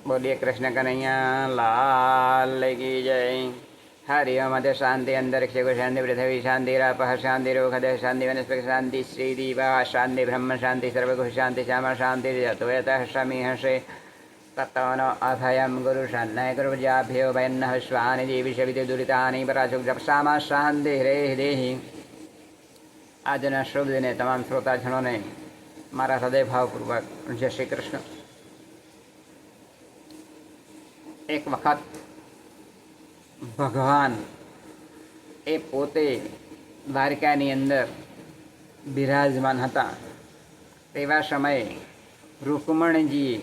बोलिए कृष्ण कन्हैया लाल की जय। हरि ओम। अध शांति अंतरिक्ष को शांति, पृथ्वी शांति, रापः शांति, रोगद शांति, वनस्पति शांति, श्रीदीवा शांति, ब्रह्म शांति, सर्वगुह शांति, श्याम शांति, यतः शमीहसे तत्वनो अभयम गुरु शरणय गुरुजाभ्यो भयन्नः स्वानि जीविष विदि दुरितानि पराशुक जपसामा शांति रे देहि। આજના શુભ દિને તમામ શ્રોતાજનોને મારા હૃદયભાવપૂર્વક જય શ્રી કૃષ્ણ। એક વખત ભગવાન એ પોતે દ્વારકાની અંદર બિરાજમાન હતા। તેવા સમયે રૂકમણીજીએ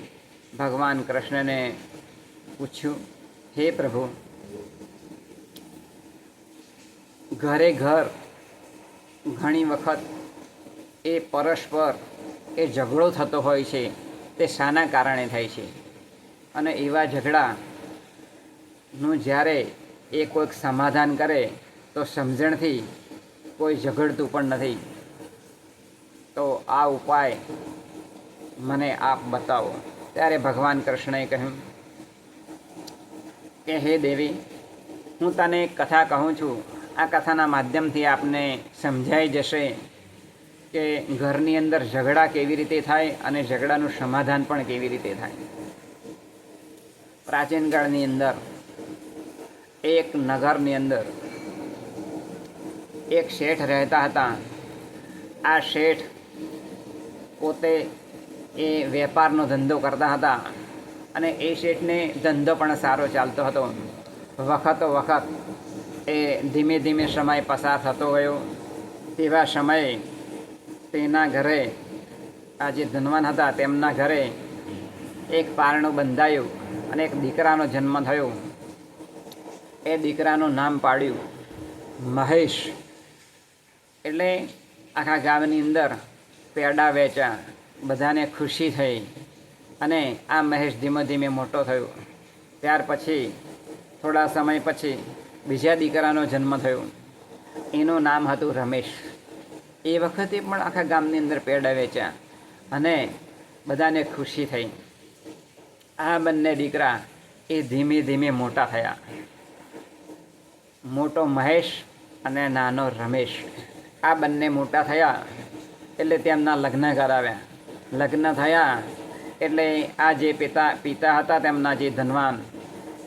ભગવાન કૃષ્ણને પૂછ્યું, હે પ્રભુ, ઘરે ઘર ઘણી વખત એ પરસ્પર એ ઝઘડો થતો હોય છે, તે શાના કારણે થાય છે? અને એવા ઝઘડાનું જ્યારે એ કોઈક સમાધાન કરે તો સમજણથી કોઈ ઝઘડતું પણ નથી। તો આ ઉપાય મને આપ બતાવો। ત્યારે ભગવાન કૃષ્ણએ કહ્યું કે હે દેવી, હું તને એક કથા કહું છું। આ કથાના માધ્યમથી આપને સમજાઈ જશે કે ઘરની અંદર ઝઘડા કેવી રીતે થાય અને ઝઘડાનું સમાધાન પણ કેવી રીતે થાય। પ્રાચીન કાળની અંદર એક નગરની અંદર એક શેઠ રહેતા હતા। આ શેઠ પોતે એ વેપારનો ધંધો કરતા હતા અને એ શેઠને ધંધો પણ સારો ચાલતો હતો। વખતો વખત એ ધીમે ધીમે સમય પસાર થતો ગયો। તેવા સમયે તેના ઘરે આ જે ધનવાન હતા તેમના ઘરે એક પારણું બંધાયું અને એક દીકરાનો જન્મ થયો। એ દીકરાનું નામ પાડ્યું મહેશ। એટલે આખા ગામની અંદર પેડા વેચ્યા, બધાને ખુશી થઈ અને આ મહેશ ધીમે ધીમે મોટો થયો। ત્યાર પછી થોડા સમય પછી બીજા દીકરાનો જન્મ થયો, એનું નામ હતું રમેશ। એ વખતે પણ આખા ગામની અંદર પેડા વેચ્યા અને બધાને ખુશી થઈ। આ બંને દીકરા એ ધીમે ધીમે મોટા થયા, મોટો મહેશ અને નાનો રમેશ। આ બંને મોટા થયા એટલે તેમના લગ્ન કરાવ્યા। લગ્ન થયા એટલે આ જે પિતા હતા તેમના જે ધનવાન,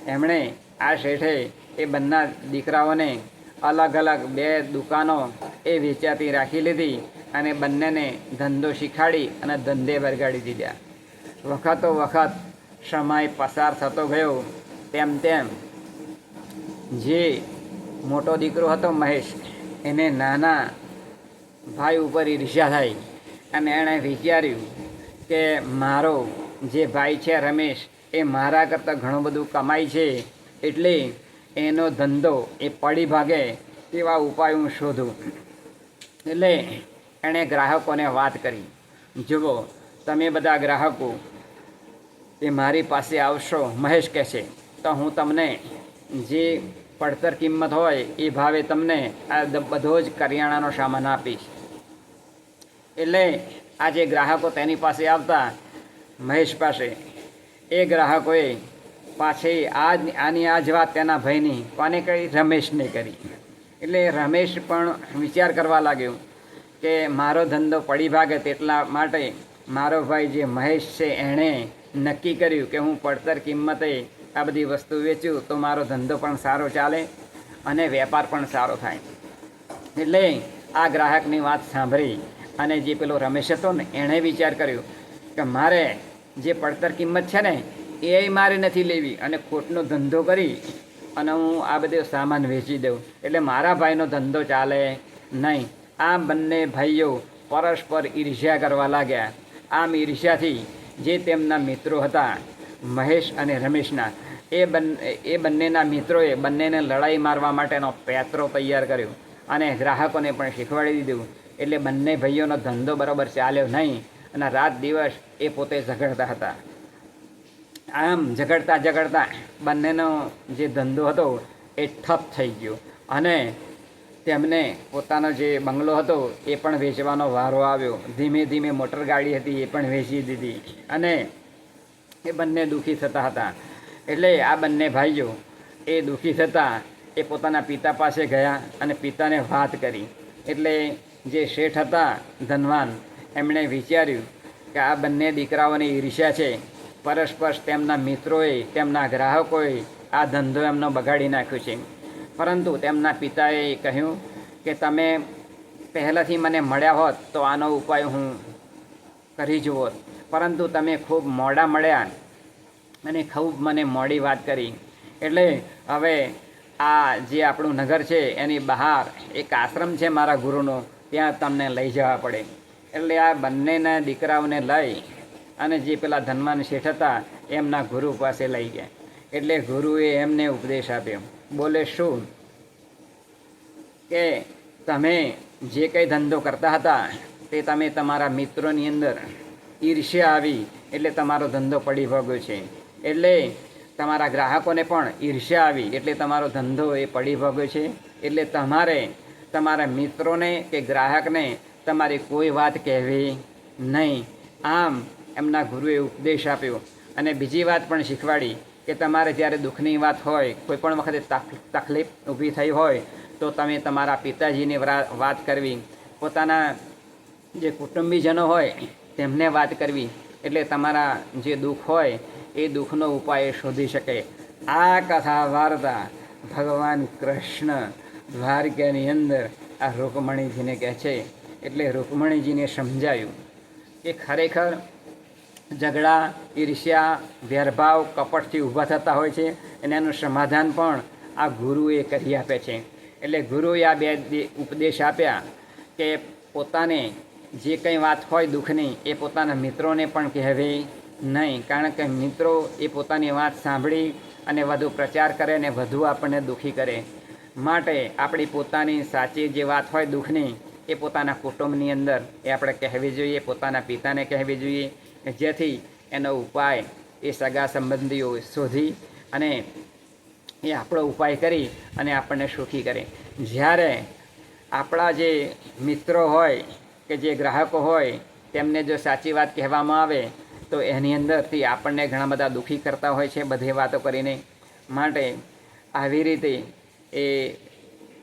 એમણે આ શેઠે એ બંને દીકરાઓને અલગ અલગ 2 દુકાનો એ વેચાતી રાખી લીધી અને બંનેને ધંધો શીખવાડી અને ધંધે વરગાડી દીધા। વખતો વખત સમય પસાર થતો ગયો તેમ તેમ જે મોટો દીકરો હતો મહેશ, એને નાના ભાઈ ઉપર ઈર્ષ્યા થઈ અને એણે વિચાર્યું કે મારો જે ભાઈ છે રમેશ એ મારા કરતાં ઘણું બધું કમાય છે, એટલે એનો ધંધો એ પડી ભાગે તેવા ઉપાય હું શોધું। એટલે એણે ગ્રાહકોને વાત કરી, જુઓ તમે બધા ગ્રાહકો એ મારી પાસે આવશો, મહેશ કહે છે, તો હું તમને જે પડતર કિંમત હોય એ ભાવે તમને આ બધો જ કરિયાણાનો સામાન આપીશ। એટલે આ જે ગ્રાહકો તેની પાસે આવતા મહેશ પાસે, એ ગ્રાહકોએ પાછી આની આ જ વાત તેના ભાઈની કોને કરી? રમેશને કરી। એટલે રમેશ પણ વિચાર કરવા લાગ્યો કે મારો ધંધો પડી ભાગે તેટલા માટે મારો ભાઈ જે મહેશ છે એણે નક્કી કર્યું કે હું પડતર કિંમતે આ બધી વસ્તુ વેચું તો મારો ધંધો પણ સારો ચાલે અને વેપાર પણ સારો થાય। એટલે આ ગ્રાહકની વાત સાંભળી અને જે પેલો રમેશ હતો ને એણે વિચાર કર્યો કે મારે જે પડતર કિંમત છે ને એ મારે નથી લેવી અને ખોટનો ધંધો કરી અને હું આ બધો સામાન વેચી દઉં, એટલે મારા ભાઈનો ધંધો ચાલે નહીં। આ બંને ભાઈઓ પરસ્પર ઈર્ષ્યા કરવા લાગ્યા। આમ ઈર્ષ્યાથી જે તેમના મિત્રો હતા મહેશ અને રમેશના, એ બંનેના મિત્રોએ બંનેને લડાઈ મારવા માટેનો પેત્રો તૈયાર કર્યો અને ગ્રાહકોને પણ શીખવાડી દીધું। એટલે બંને ભાઈઓનો ધંધો બરાબર ચાલ્યો નહીં અને રાત દિવસ એ પોતે ઝઘડતા હતા। આમ ઝઘડતા ઝઘડતા બંનેનો જે ધંધો હતો એ ઠપ થઈ ગયો અને તેમને પોતાનો જે બંગલો હતો એ પણ વેચવાનો વારો આવ્યો। ધીમે ધીમે મોટર ગાડી હતી એ પણ વેચી દીધી અને એ બંને દુઃખી થતા હતા. એટલે આ બંને ભાઈઓ એ દુઃખી થતાં એ પોતાના પિતા પાસે ગયા અને પિતાને વાત કરી. એટલે જે શેઠ હતા ધનવાન, એમણે વિચાર્યું કે આ બંને દીકરાઓની ઈર્ષ્યા છે. પરસ્પર તેમના મિત્રોએ, તેમના ગ્રાહકોએ આ ધંધો એમનો બગાડી નાખ્યો છે. પરંતુ તેમના પિતાએ કહ્યું કે તમે પહેલાંથી મને મળ્યા હોત તો આનો ઉપાય હું કરી જુઓ, પરંતુ તમે ખૂબ મોડા મળ્યા અને ખૂબ મને મોડી વાત કરી. એટલે હવે આ જે આપણું નગર છે એની બહાર એક આશ્રમ છે મારા ગુરુનો, ત્યાં તમને લઈ જવા પડે. એટલે આ બંનેના દીકરાઓને લઈ અને જે પેલા ધનવાન શેઠ હતા એમના ગુરુ પાસે લઈ ગયા. એટલે ગુરુએ એમને ઉપદેશ આપ્યો. બોલે શું કે તમે જે કંઈ ધંધો કરતા હતા તે તમે તમારા મિત્રોની અંદર ઈર્ષ્યા આવી એટલે તમારો ધંધો પડી ભાગ્યો છે. એટલે તમારા ગ્રાહકોને પણ ઈર્ષ્યા આવી એટલે તમારો ધંધો એ પડી ભાગ્યો છે. એટલે તમારે તમારા મિત્રોને કે ગ્રાહકને તમારી કોઈ વાત કહેવી નહીં. આમ એમના ગુરુએ ઉપદેશ આપ્યો. અને બીજી વાત પણ શીખવાડી કે તમારે જ્યારે દુઃખની વાત હોય, કોઈ પણ વખતે તકલીફ ઊભી થઈ હોય તો તમે તમારા પિતાજીની વાત કરવી, પોતાના જે કુટુંબીજનો હોય તેમને વાત કરવી. એટલે તમારા જે દુઃખ હોય એ દુઃખનો ઉપાય શોધી શકે. આ કથા વાર્તા ભગવાન કૃષ્ણ દ્વારકાની અંદર આ રૂકમણીજીને કહે છે. એટલે રૂકમણીજીને સમજાયું કે ખરેખર ઝઘડા, ઈર્ષ્યા, વેરભાવ, કપટથી ઊભા થતા હોય છે અને એનું સમાધાન પણ આ ગુરુએ કરી આપે છે. એટલે ગુરુએ આ બે ઉપદેશ આપ્યા કે પોતાને જે કંઈ વાત હોય દુઃખની એ પોતાના મિત્રોને પણ કહેવી નહીં, કારણ કે મિત્રો એ પોતાની વાત સાંભળી અને વધુ પ્રચાર કરે અને વધુ આપણને દુઃખી કરે. માટે આપણી પોતાની સાચી જે વાત હોય દુઃખની એ પોતાના કુટુંબની અંદર એ આપણે કહેવી જોઈએ, પોતાના પિતાને કહેવી જોઈએ, જેથી એનો ઉપાય એ સગા સંબંધીઓ શોધી અને એ આપણો ઉપાય કરી અને આપણને સુખી કરે. જ્યારે આપણા જે મિત્રો હોય કે જે ગ્રાહકો હોય તેમને જો સાચી વાત કહેવામાં આવે તો એની અંદરથી આપણને ઘણા બધા દુઃખી કરતા હોય છે બધી વાતો કરીને. માટે આવી રીતે એ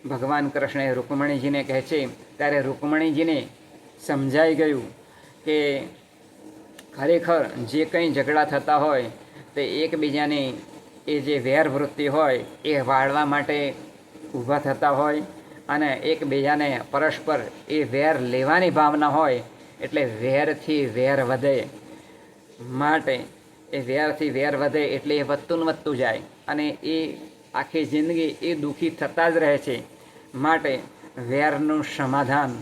ભગવાન કૃષ્ણએ રૂકમણીજીને કહે છે. ત્યારે રૂકમણીજીને સમજાઈ ગયું કે ખરેખર જે કંઈ ઝઘડા થતા હોય તે એકબીજાની એ જે વેર વૃત્તિ હોય એ વાળવા માટે ઊભા થતા હોય અને એકબીજાને પરસ્પર એ વેર લેવાની ભાવના હોય. એટલે વેરથી વેર વધે. માટે એ વેરથી વેર વધે એટલે એ વધતું ને વધતું જાય અને એ આખી જિંદગી એ દુઃખી થતા જ રહે છે. માટે વેરનું સમાધાન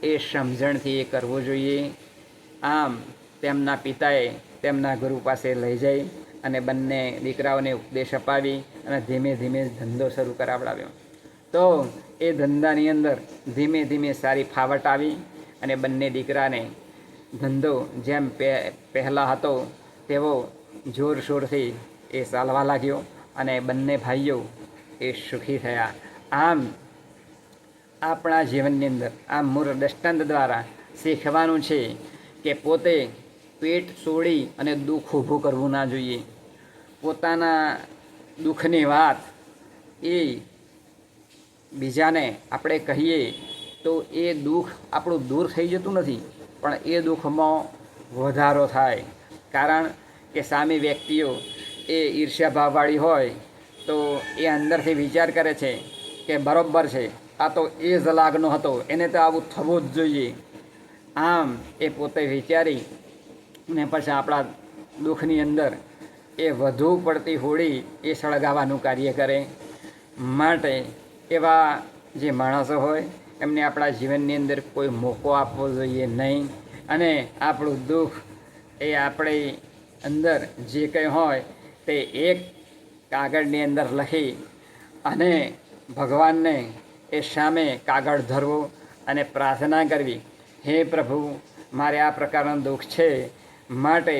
એ સમજણથી એ કરવું જોઈએ. આમ તેમના પિતાએ તેમના ગુરુ પાસે લઈ જઈ અને બંને દીકરાઓને ઉપદેશ અપાવી અને ધીમે ધીમે ધંધો શરૂ કરાવડાવ્યો. તો એ ધંધાની અંદર ધીમે ધીમે સારી ફાવટ આવી અને બંને દીકરાને ધંધો જેમ પહેલાં હતો તેવો જોરશોરથી એ ચાલવા લાગ્યો અને બંને ભાઈઓ એ સુખી થયા. આમ આપણા જીવનની અંદર આ મૂળ દૃષ્ટાંત દ્વારા શીખવાનું છે કે પોતે પેટ છોડી અને દુઃખ ઊભું કરવું ના જોઈએ. પોતાના દુઃખની વાત એ બીજાને આપણે કહીએ તો એ દુઃખ આપણું દૂર થઈ જતું નથી, પણ એ દુઃખમાં વધારો થાય. કારણ કે સામી વ્યક્તિઓ એ ઈર્ષ્યા ભાવવાળી હોય તો એ અંદરથી વિચાર કરે છે કે બરાબર છે, આ તો એ જ લાગનો હતો, એને તો આવું થવું જ જોઈએ. આમ એ પોતે વિચારી ને પછી આપણા દુઃખની અંદર એ વધુ પડતી હોળી એ સળગાવવાનું કાર્ય કરે. માટે એવા જે માણસો હોય એમને આપણા જીવનની અંદર કોઈ મોકો આપવો જોઈએ નહીં અને આપણું દુઃખ એ આપણી અંદર જે કંઈ હોય તે એક કાગળની અંદર લખી અને ભગવાનને એ સામે કાગળ ધરવો અને પ્રાર્થના કરવી, હે પ્રભુ મારે આ પ્રકારનું દુઃખ છે, માટે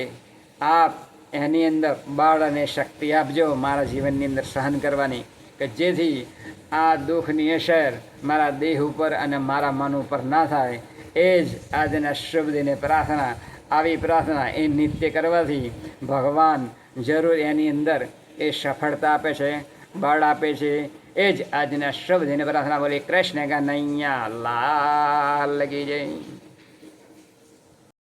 આપ એની અંદર બળ અને શક્તિ આપજો મારા જીવનની અંદર સહન કરવાની, કે જેથી આ દુઃખની અસર મારા દેહ ઉપર અને મારા મન ઉપર ના થાય. એ જ આજના શુભ દિને પ્રાર્થના આવી પ્રાર્થના એ નિત્ય કરવાથી ભગવાન જરૂર એની અંદર એ સફળતા આપે છે, બળ આપે છે. એ જ આજના શબ્દની પ્રાર્થના બોલી. કૃષ્ણ કનૈયા લાલ કી જય.